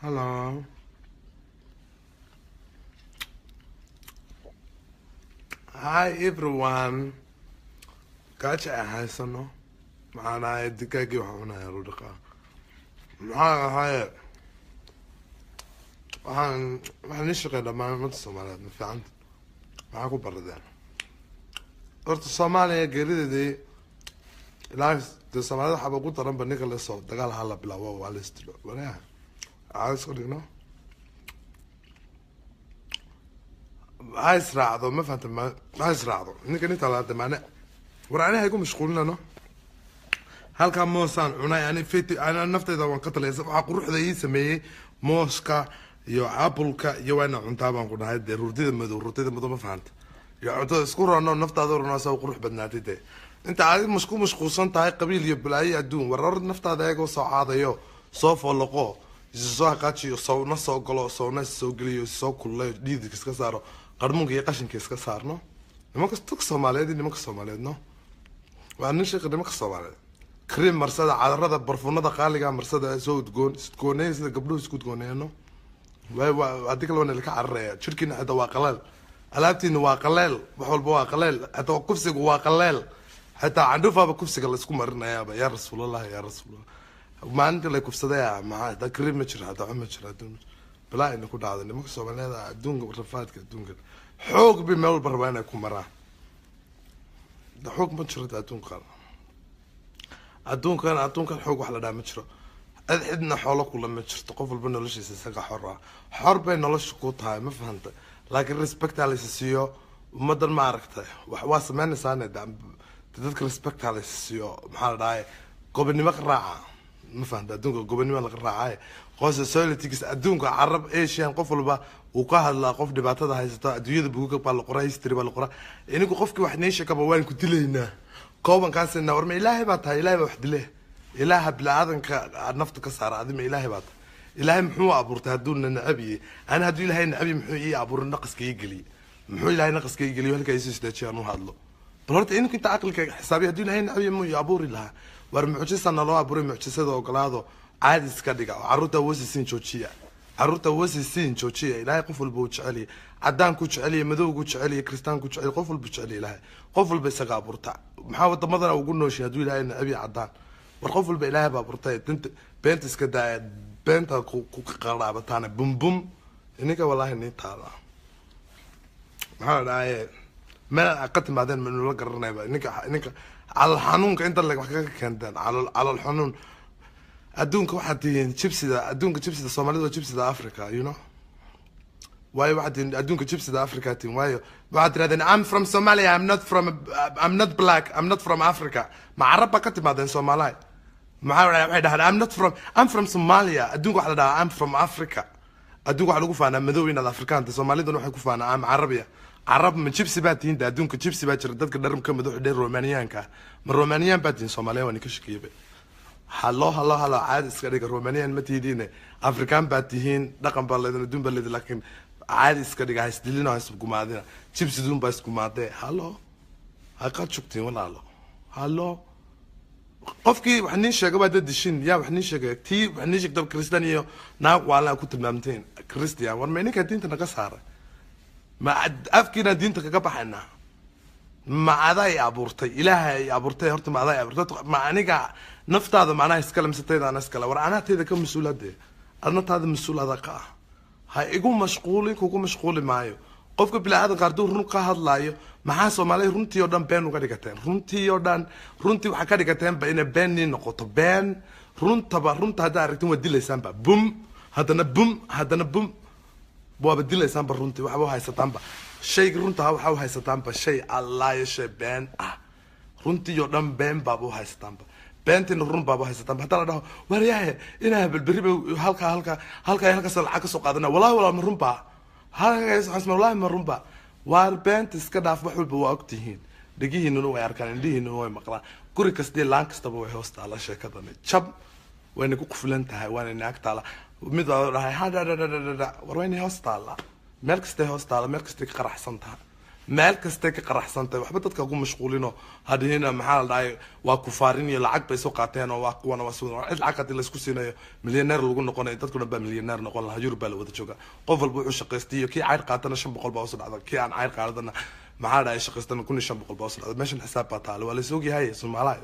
Hello. Hi everyone. Gotcha haysano. Macanahay digaagii waxaan cunayaa lu dhaqaa. Maxaa ahaye? waxaan ii shaqeyn dhammaan ummadda Soomaaliyeed ma fiicanta. Maxaa ku baradeen? Horta Soomaaliya geerideedii ilaa de Soomaalida waxaaba ugu daran ba ninka lasoo dagaal hala bilaabo waa la istilo. Walaah. Aas ku dhigno. عايز راعده ما فهمت ما عايز راعده انك انت على دمانه وراني هيكون مشغولنا انه هل كان موسان انا يعني فيتي انا نفتي اذا وانقتل يسبع قروح ذا يسميه موسكا يو ابلكا يو انا عنتا بان قلنا هاي روتيدا مدو ما فهمت يا عطا اسكور انه نفتا دور ناس قروح بدناتي دي انت عادي مشغولسان تاعي قبيل يبلاي ادون ورر نفتا دايغو سو عاديو سو فولقو soo qaaciyo soo na soo galo soo na soo galiyo soo kulay dhiidka iska saaro qarmuunka iyo qashinka iska saarno nimanka Soomaaliyeed no waa nin shaqo nimanka Soomaaliyeed cream marsada cadarada barfuunada qaaliga marsada soo udgoonaysa gabdhuhu isku udgooneeno waa adiga loo neelka carreeya jirkiina hada waa qalal alaabtiina waa qalal wax walba waa qalal hada kufsiga waa qalal hada candhufaaba kufsiga la isku marinayaaba yaa rasuulallah ما عندي لك فسدايا مع دا كريم مجر هذا عمجر دون بلا إنه كل هذا اللي مكسب على هذا دون رفات كده دون كده حوق بمول بربانا يكون مرة ده حوق مجر ده دون كان أدون كان حوق وحلا ده مجر أذحدنا حولك ولا مجر تقفل بيننا ليش يسقى حرة حرب بيننا ليش قوتها ما فهمت لكن ريسبكت على السيو ومدى المعركة وحواس ما نسانا ده تذكر ريسبكت على السيو محل ده قبل ما قرأ ما فهمت أدونك قبل ما القراعة قوس سؤالتك أدونك عرب إيش يعني قفل با وقاه الله قف دبعت هذا هيستا أدوية بقولك بالقراء يستري بالقراء إنك قفك واحد نيش كبوان كنت له هنا قوما كان سنة ورمي إلهي باتها إلهي واحد له إلهي بلا هذا نفط كسر عظيم إلهي بات إلهي محو عبور تهدون النبي أنا هدول إلهي النبي محو إيه عبور النقص كي يجلي محو إلهي نقص كي يجلي وهلك يسوس ده شيء أنو هذا بلورت إنك أنت عقلك حسابي هدول إلهي النبي محو يعبور الله ورمعجسنا الله أبوري معجسة وقلاده عادي سكديك عروته وسيسين شوشية عروته وسيسين شوشية إلهي قفل بوش علي عدان كوش علي مذوق كوش علي كريستان كوش علي قفل بوش علي إلهي قفل بسقى بورتا محاولة مضنا وقلنا وشي هدو إلهي إن أبي عدان والقفل بإلهي بابورتا تنت بنت سكدا بنت قرابة تانا بوم بوم إنك والله إني تالا محاولة ما أقدم بعدين من الوقت الرنيبة إنك على الحنون أنت اللي محكك كنتن على الحنون أدونك واحد تين شيبسي ده أدونك شيبسي ده الصومالي ده شيبسي ده أفريقيا you know واي واحد أدونك شيبسي ده أفريقيا تين واي واحد هذا I'm from Somalia I'm not black I'm not from Africa مع عرب كتب بعدين صومالي مع واحد هذا I'm from Somalia أدونك واحد ده I'm from Africa أدونك واحد يقول أنا مذوين الأفريقيان الصومالي ده نوح يقول أنا عربية عرب من شيبسي باتين ده أدونك شيبسي باتشر دتك درم كم دو حدين رومانيان كا من رومانيان باتين صومالية واني كشكيبه هلا عاد إسكاريك رومانيان متيدينه أفريقيان باتين رقم بالله دون بالله لكن عاد إسكاريك هيستدلنا هيسبقوا معنا شيبسي دون بيسبقوا معنا هلا هاكات شكتين ولا هلا قفكي وحنين شجع بعد الدشين يا وحنين شجع تي وحنين شجع كريستيانية ناق وعلى كتب مامتين كريستيان ورماني كدين تنقصها ما أفكر دين تكبحنا ما عذاي عبورتي إلهي عبورتي هرت ما عذاي عبورتي ما أنيجا نفط هذا معناه يسكلم ستين أنا أسكلا ورأنا تيجي كم مسؤول ده أنا هذا مسؤول هذا قا هاي يكون مشغولي كوكو مشغولي معايو قفك بلا هذا قردور رنقا هذا لايو ما حاسو مالي رنتي يودان بين وكذا رنتي وحكذا كتير بين بيني نقطة بين رنت هذا رتم ودي لسان بوم هذا نبوم بوا بدل إنسان برونتي وحوا هاي ستامبا شيء رونتا وحوا هاي ستامبا شيء الله يشي بين رونتي يودم بين بابو هاي ستامبا بنتي نرون بابو هاي ستامبا هتلا ده ورياه إنها بالبريب هالكا سلعة سوق هذانا والله مرون با هالكا اسمه والله مرون با والبنت إسكدا في بحول بوقتهين دقيه إنه يركان دقيه إنه مقلا كوري كسدي لانكس تبوي هوست على شيء كذا شاب وين يكون فلنت هاي وين إنك تعالى وميدا راهي هذا ورويني هوستالا مالكستي هوستالا مالكستي قرح صنتها meel kastay ka qaraxsantay waxba dadka ugu mashquulino hadina maxaa la dhahay waa kufaarin iyo lacag bay soo qaateen oo waa kuwana waa soo cid lacag hadii la isku siinayo milyaneer lagu noqonayo dadkuna baa milyaneer noqon lahaa Yurub la wada jooga qof walba wuxuu shaqaystiyo kii cayr qaatana 500 baa soo dhacda kii aan cayr qaadana maxaa dhahay shaqaystana 1500 baa soo dhacda meeshan xisaab baa taalo waa la soo yahay Soomaaliya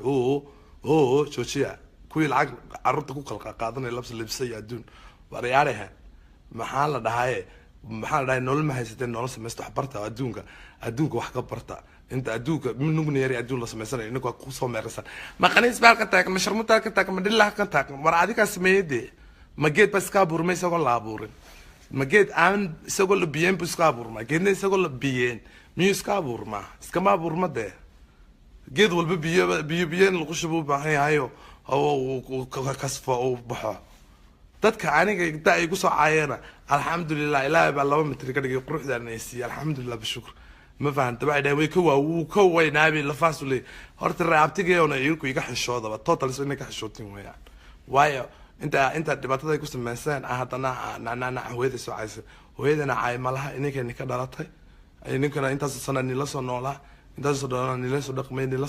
joojiya kuwii lacag carruurta ku kala qaadanay labsay adduun wariyaaraha maxaa la dhahay maxaa la dhahay nolol ma haysateen nolol samaysto wax barta adduunka wax ka barta inta adduunka minugna yari adduun la sameysanayo inuu ku soo meersan ma qaniis baa ka taag ma sharmuta ka taag ma dhilla ka taag war adiga sameeyde ma geed bas ka burmay isagoo la abuurin ma geed aan isagoo la biyeen bus ka abuurma geedna isagoo la biyeen miyu iska abuurma iska ma abuurma de geed walba biyeen lagu shubo baahan yahayo oo kasfo oo baxo dadka aniga inta ay ku soo caayana alxamdulillah ilaahay baa 2 mitir ka dhigay quruxdana ay siiyay alxamdulillah bashukr ma fahanto baa way ka weynaabi la faasule horta raabtigeena iirku iga xishooda total soo inay ka xishootin weeyaan waayo inta dhibaatada ay ku sameeyeen hadana nana hooyada soo caaysan hooyadana caay malaha inay ka dhalatay ninkana intaas sanad la soo noolaa intaas soo dhalan la soo dhaqmay la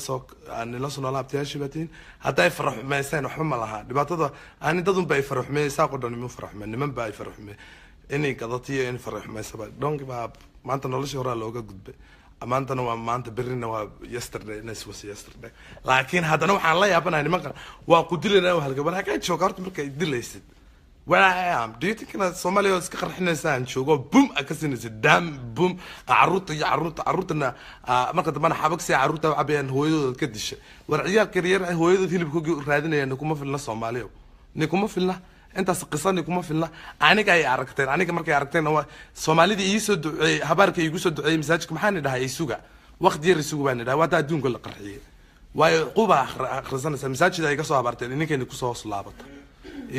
soo noolaa abtiyaashibatiin haday faraxmaysan waxba ma laha dhibaatada aan dadun bay faraxmaysaa qodon ma faraxmay niman bay faraxmay inay qadatiyo in faraxmaysaba don't give up maanta nolosha hore looga gudbay amaantana waa maanta berrina waa yesterday was yesterday laakiin hadana waxaan la yaabanahay nimanka waa ku dilayna halka bal ka jooga horta markay dilaysid where I am do you think that Somalia iska qarxinaysan joogo boom ka sinaysid dam boom caruurtana marka dambana xabagsi caruurta cabayaan hooyadooda ka dishay war ciyaal kariyar hooyadooda hilibkooda raadinayaan kuma filna Soomaaliya nikuma filna intaas qisani kuma filna aniga ay aragteen aniga markay aragteen Soomaalida ii soo duceey habarka iigu soo duceey masaajidka maxaan dhahay isuga waqti yar isugu baan dhahay waa adduunka la qarxiyay waayo quba akhrisanaysa masaajida ay ka soo habarteen ininkeena ku soo laabatay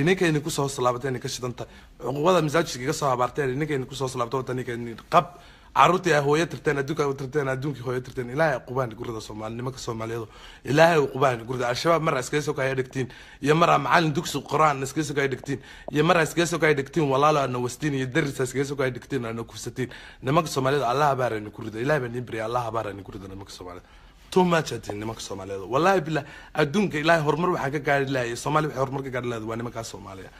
ininkeena ku soo laabateen ka shidanta quwada masaajidka ka soo habarteen ininkeena ku soo laabatay wadaniga qab caruurtii hooyo tirteen adduunka hooyo tirteen ilaahay qubaan gurida Soomaalnimada Soomaaliyeed ilaahay qubaan gurida al-shabaab mar iska soo kay dhigtiin iyo mar macallin dugsi quraan iska soo kay dhigtiin iyo mar iska soo kay dhigtiin walaalo aan wastiin iyo daris iska soo kay dhigtiin aan ku fsatiin nimanka Soomaaliyeed Allah baaran gurida ilaahay baan ibri Allah baaran gurida nimanka Soomaaliyeed too much at nimanka Soomaaliyeed wallahi billah adduunka ilaahay horumar waxa ka gaari lahayd Soomaaliya waxa horumar ka gaari lahayd waa nimanka Soomaaliyeed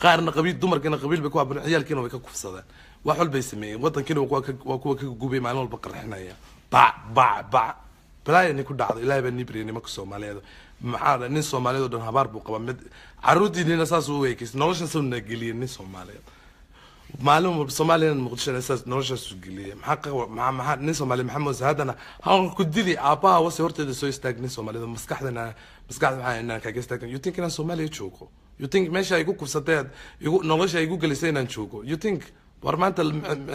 qaarna qabiil dumarkana qabiil bay ku abaan ciyaalkiina way ka kufsadaan wax walba sameeyay wadankiina waa kuwa ka gubay maalin walba qarxinaya ba balaayani ku dhacday ilaahay baa nibriye nimanka Soomaaliyeed maxaa nin Soomaaliyeed oo habaar buu qaba mid caruurtiina saas u weekeys nolosha soo nageliyay nin Soomaaliyeed maalin walba Soomaaliyeed muqdisho saas nolosha soo geliyay maxaa nin Soomaali maxamed saadana haan ku dili aabaha wasi horteeda soo istaagnin Soomaaliyeed maskaxdana waxaa inaan ka istaagin you think inaan Soomaaliya joogo you think meesha ay ku kufsateen nolosha ay ku galisay inaan joogo you think war maanta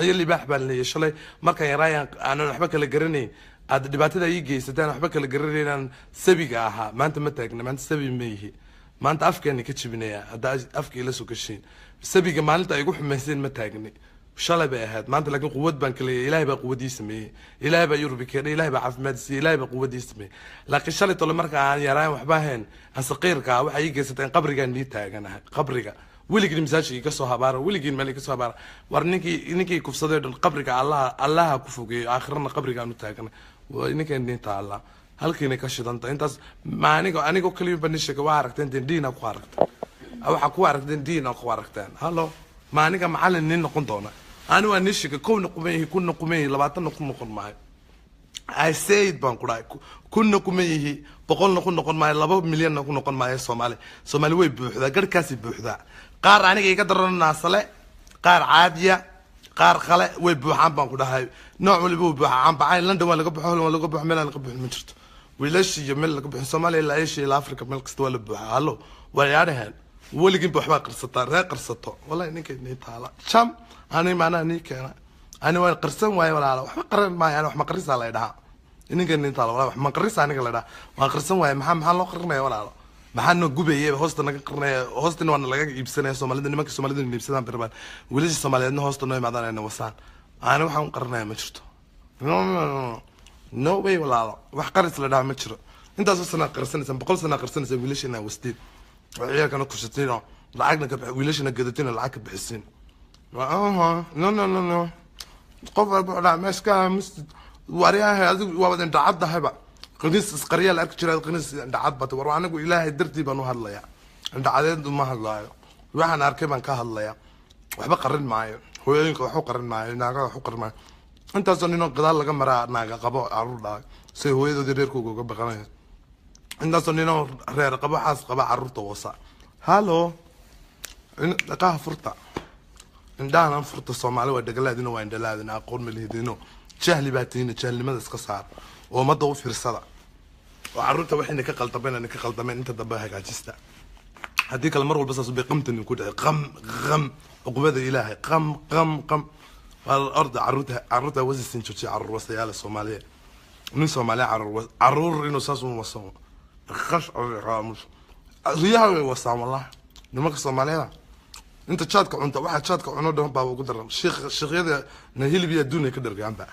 ciyali baax baan leeyahay shalay markaan yaraan aan waxba kala garanayn aad dhibaatada ay geysataan waxba kala garanayn sabiga aha maanta ma taagna maanta sabi ma yihi maanta afkeena ka jibinaya hada afka ila soo gashin sabiga maalinta ay ugu xumeyseen ma taagni shalay bay ahayd maanta laakiin quwad baan kale ilaahay baa quwadiisa sameeyay ilaahay baa yurbi keenay ilaahay baa caafimaad siiyay ilaahay baa quwadiisa sameeyay laakiin shalay tole marka aan yaraan waxba ahayn aan saqiirka waxa ay geysateen qabriga nii taaganahay qabriga weligii masaajidka ka soo habaara weligii meel ka soo habaara war ninkii kufsaday qabriga Allah ku fogeeyo aakhirna qabriga aanu taagana ninkeen diinta Allah halkiina ka shidanta intaas ma anigo kaliya banishiga waa aragteen diina ku aragteen waxa ku aragteen diina ku aragteen hallo ma aniga macallin nin noqon doona anu waa nishiga kun qumay 20 noqon maayo I said baan ku dhaay kun noqomayhi 100 noqon maayo 2 milyan noqon maayo Soomaali way buuxda garkaasi buuxda qaar aniga iga daran naasale qaar caadiya qaar kale way buuxaan baan ku dhahay nooc walba uu buuxaan baa London waa laga buuxo meel laga buuxo ma jirto wiilash iyo meel laga buuxo Soomaaliya ilaa Asia Afrika meel kasta waa la buuxo hallo waa yaarahan weligii waxba qarsato wallahi ninka ni taala cham ani maana ni keena ani waan qarsan waayo walaalo waxba qaran maayo wax ma qarisa la dhaha ninka ni taala wax ma qarisa aniga la dhaha waan qarsan waayo maxaa loo qarinayo walaalo maxaa noo gubayay hoosta naga qarnay hoostina waan laga iibsanay Soomaalida nimanka Soomaalida iibsadaan birban wiilasha Soomaaliyeedna hoosta noo imaadaan wasaan aan waxaan qarnay ma jirto no way walaalo wax qaris la dhaha ma jiro intaas sana qarsanaysan 100 sana qarsanaysan wiilashana wastiin ciyaalkana ku shaqeeyno lacagna ka wiilashana gadatina lacag ka bixisin no qof walba meeshka واريها هذا وابد عض هبا قنيس اسقريه الارك جرا قنيس عض بات ور anigu ilaahay dartii baan u hadlaya indhacadeedu ma hadlaayo waxaan arkay baan ka hadlaya waxba qarin maayo hooyooyinka wax u qarin maayo naaga wax u qarin maayo intaasoo ninoo gadaal laga maraa naaga qabo caruur dhaay si hooyadoodii reerkooga uga baqanayo intaasoo ninoo reer qabo xaas qaba caruurta wasa halo dhaqaha furta indhahan furta Soomaali waa dhagalaadina waa indhalaadina aqoon ma leedino jahli baatiina jahlimada iska saar oo madda u fiirsada oo caruurta waxayna ka qaldameen inta dambe hagaajista haddii kale mar walba saas bay qamtan ku dhacay qam uqbada ilaahay qam والأرض عروتها وزن شو عرور وسيالة الصومالية من صومالية عرور إنه ساسو وصام خش عرامش ريها وصام والله نمك الصومالية أنت تشاتك أنت واحد شاتك عنو ده بابا قدر الشيخ هذا نهيل بيا الدنيا كدر جنب بقى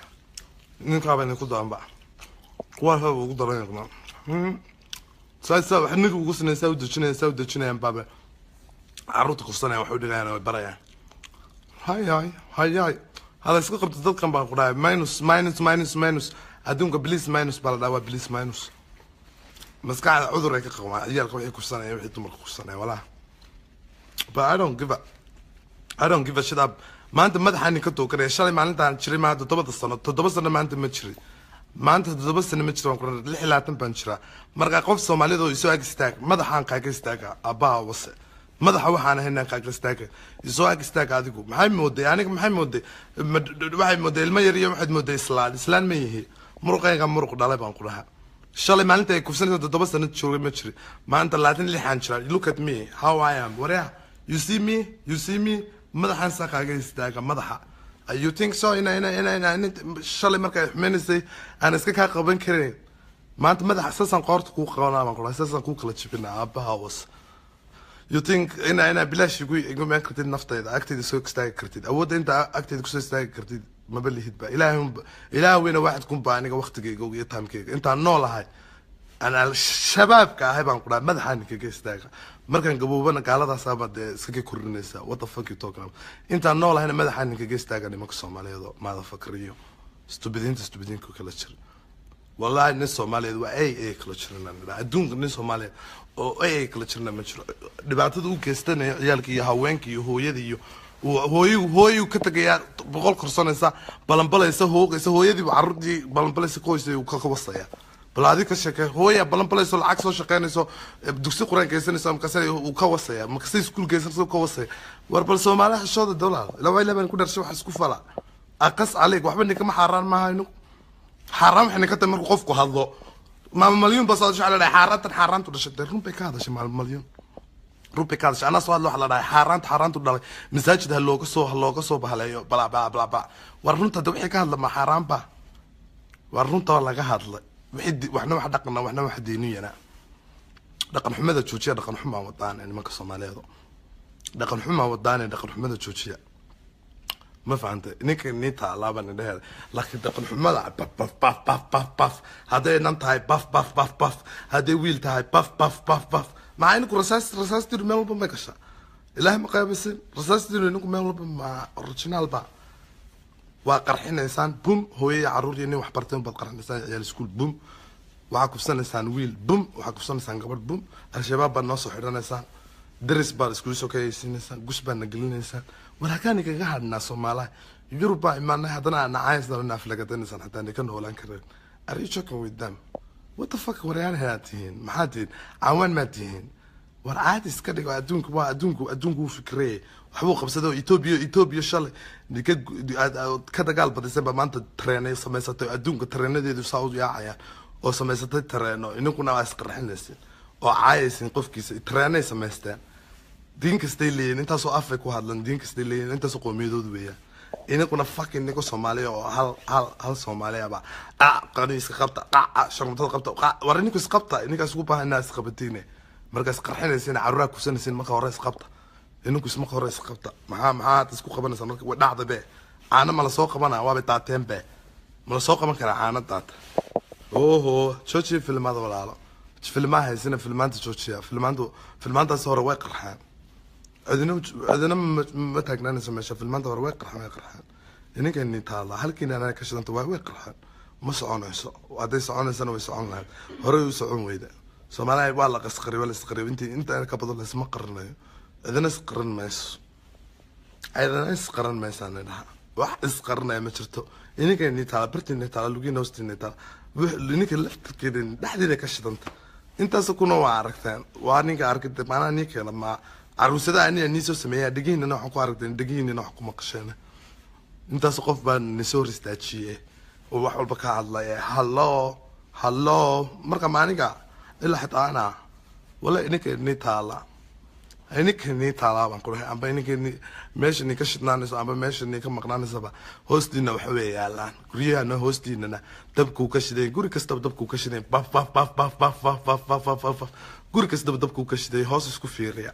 نكابين نقول عن بقى واه هو قدر يا جماعة ساي حنك وقصنا نسوي دشنا بابا عروتك قصنا وحود لنا برايا هاي هذا اسكو قبت dadkan baan quraay minus adduunka please minus bala dhawa please minus maskaxda cudur ay ka qabaan ciyaalka waxay ku sanayeen wixii dumarka ku sanayeen walaah but I don't give a shit up maanta madaxani ka tookarey shalay maalintaan jiray maanta 7 sano maanta ma jiray maanta 7 sano ma jiray waan ku 26 baan jiraa marka qof Soomaaliyeed oo isoo ag istaag madaxan ka istaaga abaa wase madaxa waxaan ahaynaa ka istaaga isoo ag istaaga adigu maxay mooday aniga maxay mooday waxay mooday ilma yar iyo waxay mooday islaan ma yihi muruqayga muruq dhalay baan ku dhahaa shalay maalinta ay kufsanayso 7 sano joogay ma jiray maanta 26 aan jiraa look at me how I am wariya you see me madaxan saqaaga istaaga madaxa you think so ina shalay markay xumeynayay aan iska ka qaban karin maanta madaxa sasan qoorta ku qabanaa baan ku dhahaa sasan ku kala jibinaa abaha was you think ina bilash igu ma kartid naftayda agteeda soo istaagi kartid awood inta agteeda ku soo istaagi kartid ma balihid ba ilaahayna waxad kun baa aniga waqtigeyga iyo taamkeyga inta noolahay ana shabaabka ahay baan ku dhahay madaxan kaga istaaga markan gaboobana gaaladaas abad iska kurinaysa what the fuck you talking about inta noolahayna madaxan kaga istaaga nimanka Soomaaliyeed maada fakriyo stupidin ku kala jir wallahi nin Soomaaliyeed waa ay kala jirnaan adduunka nin Soomaaliyeed oo ay kala jirnaan ma jiro dhibaatada u geestanay ciyaalka iyo haweenka iyo hooyada iyo hooyo ka tagaya boqol korsanaysa balanbalaysa hooyadii carruurtii balanbalaysa qoysay uu ka qabsaya balaadi ka shaqay hooya balanbalayso lacag soo shaqeynayso dugsi quraan geysanayso markaasay uu ka wasaya markaasay iskuul geysanayso ka wasaya war bal Soomaaliya xishooda dawlad ilaa ilaa ku dharshay wax isku fala aqas عليك waxba ninka ma xaraan ma hayno حرام احنا كنت مركو قفكو هادلو ما مليون بصادش على حاران تدشت روبي كادش مع المليون روبي كادش انا سؤال لو على حاران تدلي مساجد هلوغا سو بهلايو بلا بلا بلا بلا ورنتا دو وخي كهادلا ما حرام با ورنتا لاغا هادلا waxna wax dhaqana waxna wax diiniyana dhaqan xumada joojiya dhaqan xuma wadaan nimanka Soomaaliyeed dhaqan xuma wadaan dhaqan xumada joojiya ما فهمت نيك نيتا لابن ده لكن دقن حمله باف هذا ننتهي باف هذا ويل تهاي باف مع انكم رصاص ترموا بمكشا اله ما قابس رصاص ترموا ميل مع اوريجينال با وقرحين انسان بوم هو عرور اني wax barteen bad qarxin insan ciyaal school boom waxa ku sanaysan wiil boom waxa ku sanaysan gabadh boom al-shabaab baa noo soo xidhanaysan daris baa isku soo kayaysan gush baa nagelinaysan ولكن كان قاعدنا Soomaaliya Yuruba imaanay hadana aan caayisna naaflagadanaysan hadaa ninka noolaan kareen are you joking with them what the fuck wariyaan haatiin maxaadin caawan ma tihiin war caad iska dhigo adduunku fikrey waxbuu qabsado Ethiopia shalay ninka ka dagaal badisay maanta treenay samaysatay adduunka treenadeedu Saudi yaacayaan oo samaysatay treeno inaguna waa isqarxinaysan oo caayaysan qofkiisa treenay samaystaan دينك ستيلين انت سو افك وهادلن دينك ستيلين انت سو قوميدود ويا إنا كنا فاكين نيكو Soomaaliya oo hal Soomaaliya ba qaniis qabta sharmada qabta wariniku isqabta ininka isku baahan naas qabatiin markaas qarxinaysan caruura ku sanaysan marka hore isqabta ininku isma hore isqabta maxaa isku qabanaysan marka way dhacda be aana ma la soo qabanaa waa bitaateen be ma la soo qaban karaa aana daata jooji filmada walaalo filmaha haysan filmaanta joojiya filmaanta soo hore way qarxaan أذن ما تاجنا نسمع شاف المنطقة وقرحان إنك إني طالع هل كنا أنا كشلت وقرحان ما سعنيسو وهذا سعنيس أنا ويسعون لها هري وسعون ويدا سومالي والله قسقري ولا سقري أنت أنا كبضل لازم ما قرنا إذا ناس قرن ماس إذا ناس قرن ماس أنا لها واحد قرنا ما شرته إنك إني تعال برتني تعال لقي نوستني تعال إنك لفت كده لحد إذا كشت أنت سكون وعاركتان وأنيك عاركت معنا نيك لما عروسة أني نيسو سميها دقيقة أنا حكوا عاركتين دقيقة أنا حكوا مقشانة أنت سقف بان نسور استأشية وواحد بكاء الله يا هلا مركب معنيك إلا حتى أنا ولا إنك إني تعال إنك إني تعال بنقوله أما إنك إني ماشي إني كشت نانس أما ماشي إني كم مقنان سبا هوستينا وحوي يا لان كوريا أنا هوستينا تبكو كشدين كوري كستب تبكو كشدين باف باف باف باف باف باف باف باف باف باف باف كوري كستب تبكو كشدين هوس اسكو فيريا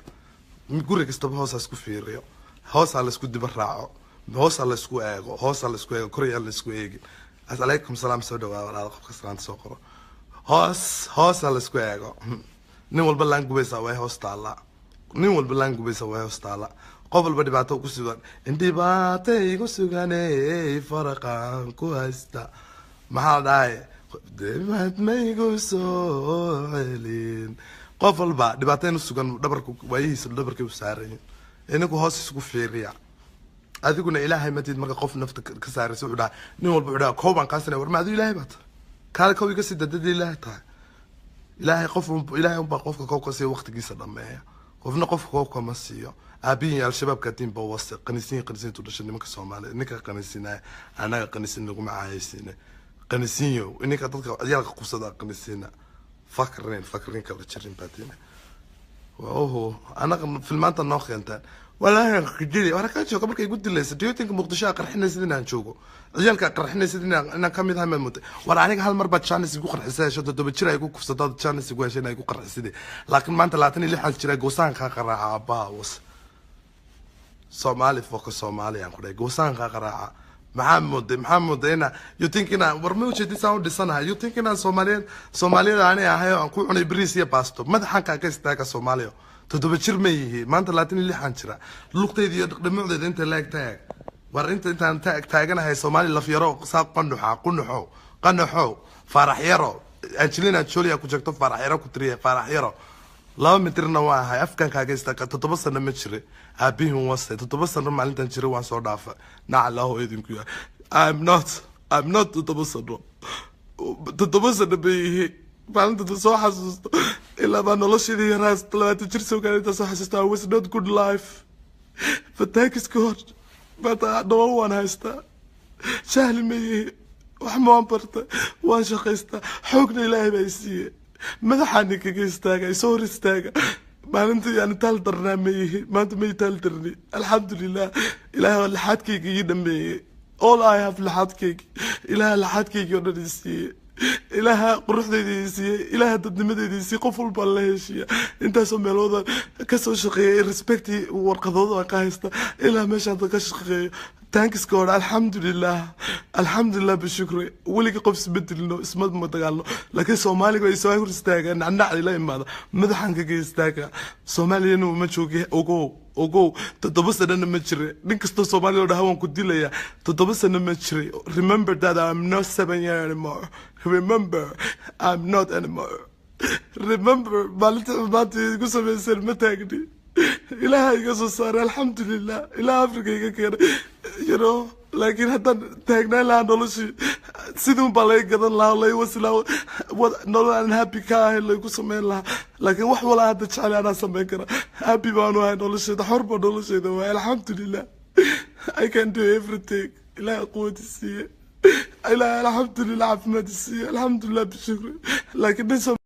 كوري كستب هوس اسكو فيريا هوس على اسكو دبرعو هوس على اسكو إيجو هوس على اسكو إيجو كوريا على اسكو إيجو عليكم سلام سوداء ولا قف كسران سوقرو هوس على اسكو إيجو نيول بلانكو بيساوي هوس تالا نيول بلانكو بيساوي هوس تالا قبل بدي بعتو كسودان انتي بعتي كسوداني فرقان كويستا ما هذا دبعت ما يقصولين قفل بعد دبعتين السجن دبركو ويس دبركو سارين إنكو هوس اسكو فيريا أذكرنا إلهي متى مرة قف نفط كسر سعودا نقول بعدا كوبان كسرنا ورما ذي إلهي بات كار كوي كسر دد إلهي تا إلهي قف إلهي يوم بقف كوكا سي وقت جيس دمه قفنا قف كوكا مسيا أبي الشباب كاتين بواسط قنيسين تودشني مك سومالي إنك قنيسين أنا قنيسين نقوم عايسين قنيسين إنك تطلع يلا قصة قنيسين فكرين كبرتشرين باتين وأوه أنا في المنطقة الناخية أنت ولا كجيلي وأنا كان شو قبل كي قلت لي ستيوتينك مقدشة قرحنا سيدنا نشوفه عيالك قرحنا سيدنا أنا كم يذهم الموت وأنا عنك هالمرة تشانس يقول قرح سيد شو تدو بتشرا يقول كفصدات تشانس يقول شيء يقول قرح سيدي لكن ما أنت لا تني اللي حال تشرا جوسان خاقرها باوس Somali focus Somali and kule gosan kakara Muhammad ina you think ina warmu chedi sound disana you think ina Somalian ani ahayo an ku cunay bariis iyo baasto madaxan ka istaaga Soomaaliya todoba jir ma yihi maanta 26 jira luqteedii iyo dhimacdeeda inta laag taag war intaan taaganahay Soomaali la fiiro saaq qanaxo farax yaro Angelina Jolie ku jagto farax yaro ku tiriye farax yaro laba mitirna waa ahay afkan kaaga istaaga 7 sano ma jire aabihii wasta 7 sano maalintan jire waan soo dhaafa nacallahu idinku yaa I'm not 7 sano 7 sano bay maalinta soo xasuusto ilaa baan noloshii yaraas 30 jir soo gaarayta soo xasuusto was not good life but thank God but no one haysta sahli ma wax ma barta waan shaqaysta xoogna ilaahay baa siiyay madaxani kaga istaaga soo hor istaaga maalinta yani taal darnaamay maanta may taal darni alxamdulillah ilaahay laxadkayga ii dhameeyay all I have laxadkayga ilaahay laxadkayga oo dhan siiyay ilaahay quruxdeeda siiyay ilaahay dadnimadeeda siiyay qof walba la heshiya intaas oo meelooda ka soo shaqeeyay respect warqadooda ka haysta ilaa meesha ka shaqeeyo thanks God alhamdulillah bishukri waliga qof isbeddelno ismad ma dagaalno laakiin Soomaaliga ay soo hor istaagaan nacnac ila imaada madaxan kaga istaaga Soomaaliyana ma joogi ogo 7 sano ma jire nin kasta Soomaaliya oo dhawan ku dilaya 7 sano ma jire remember that I'm not 7 years anymore remember I'm not anymore remember maalinta igu sameeyay ma taagni ilaahay iga soo saaray alxamdulillah ilaa Afrika iga keenay you know laakiin haddaan taagnaa lahaa noloshii sidii baa laga gadan lahaa lay wasilaa nolol aan happy ka ahay lagu sameyn lahaa laakiin wax wala hadda jecel anaa sameyn kara happy baan ahay nolosheeda xor baan nolosheeda waa alxamdulillah I can do everything ilaahay quwwad siiye ilaahay alxamdulillah caafimaad siiye alxamdulillah bishukri laakiin